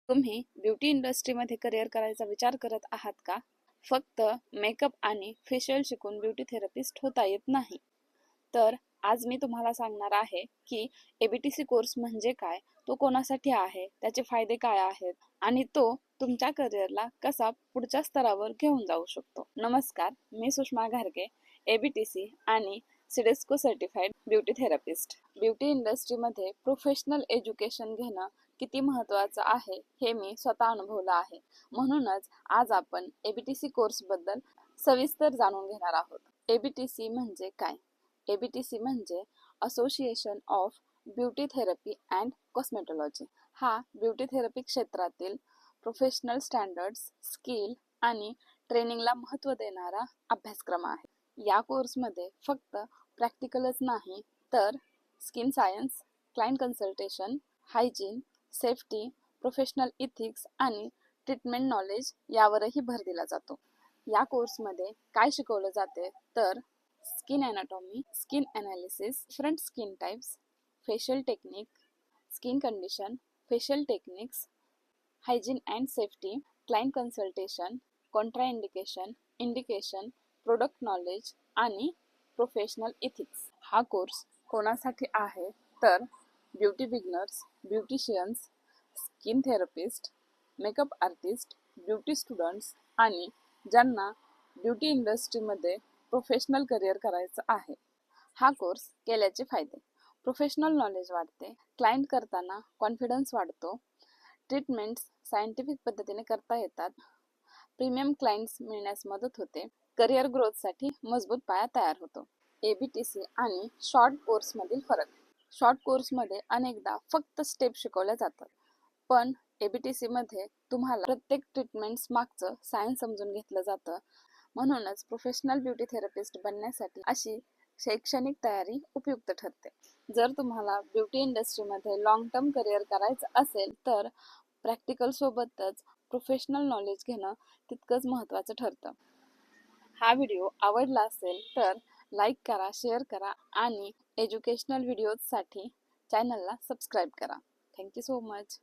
तुम्ही ब्युटी इंडस्ट्रीमध्ये करिअर करायचा विचार करत आहात का? फक्त मेकअप आणि फेशियल शिकून ब्युटी थेरपिस्ट होता येत नाही. तर आज मी तुम्हाला सांगणार आहे की एबीटीसी कोर्स म्हणजे काय, तो कोणासाठी आहे, त्याचे फायदे काय आहेत आणि तो तुमच्या करिअरला कसा पुढच्या स्तरावर घेऊन जाऊ शकतो. नमस्कार, मी सुषमा घारगे, एबीटीसी आणि CIDESCO certified beauty therapist. Beauty इंडस्ट्रीमध्ये प्रोफेशनल एज्युकेशन घेणं किती महत्त्वाचं आहे हे मी स्वतः अनुभवलं आहे. म्हणूनच आज आपण एबीटीसी कोर्सबद्दल सविस्तर जाणून घेणार आहोत. एबीटीसी म्हणजे काय? एबीटीसी म्हणजे association of beauty therapy and cosmetology. हा ब्युटी थेरपी क्षेत्रातील प्रोफेशनल स्टँडर्ड्स, स्किल आणि ट्रेनिंगला महत्त्व देणारा अभ्यासक्रम आहे. या कोर्समध्ये फक्त प्रॅक्टिकलच नाही तर skin science, client consultation, hygiene, safety, professional ethics आणि ट्रीटमेंट नॉलेज यावरही भर दिला जातो. या कोर्समध्ये काय शिकवलं जाते तर skin anatomy, skin analysis, different skin types, facial technique, skin condition, facial techniques, hygiene and safety, client consultation, contraindication, indication, product knowledge आणि प्रोफेशनल इथिक्स. हा कोर्स कोणासाठी आहे तर beauty beginners, beauticians, skin therapist, makeup artist, beauty students आणि ज्यांना beauty इंडस्ट्रीमध्ये professional career करायचं आहे. हा कोर्स केल्याचे फायदे: प्रोफेशनल नॉलेज वाढते, क्लायंट करताना कॉन्फिडन्स वाढतो, ट्रीटमेंट्स सायंटिफिक पद्धतीने करता येतात, प्रीमियम क्लायंट्स मिळण्यास मदत होते, करिअर ग्रोथसाठी मजबूत पाया तयार होतो. एबीटीसी आणि शॉर्ट कोर्समधील फरक: शॉर्ट कोर्समध्ये अनेकदा फक्त स्टेप शिकवल्या जातात, पण एबीटीसीमध्ये तुम्हाला प्रत्येक ट्रीटमेंट्स मागचं सायन्स समजून घेतलं जातं. म्हणूनच प्रोफेशनल ब्युटी थेरपिस्ट बनण्यासाठी अशी शैक्षणिक तयारी उपयुक्त ठरते. जर तुम्हाला ब्युटी इंडस्ट्रीमध्ये लॉंग टर्म करिअर करायचं असेल तर प्रॅक्टिकल सोबतच प्रोफेशनल नॉलेज घेणं तितकंच महत्त्वाचं ठरतं. हा व्हिडिओ आवडला असेल तर लाईक करा, शेअर करा आणि एज्युकेशनल व्हिडिओजसाठी चॅनलला सबस्क्राईब करा. Thank you so much.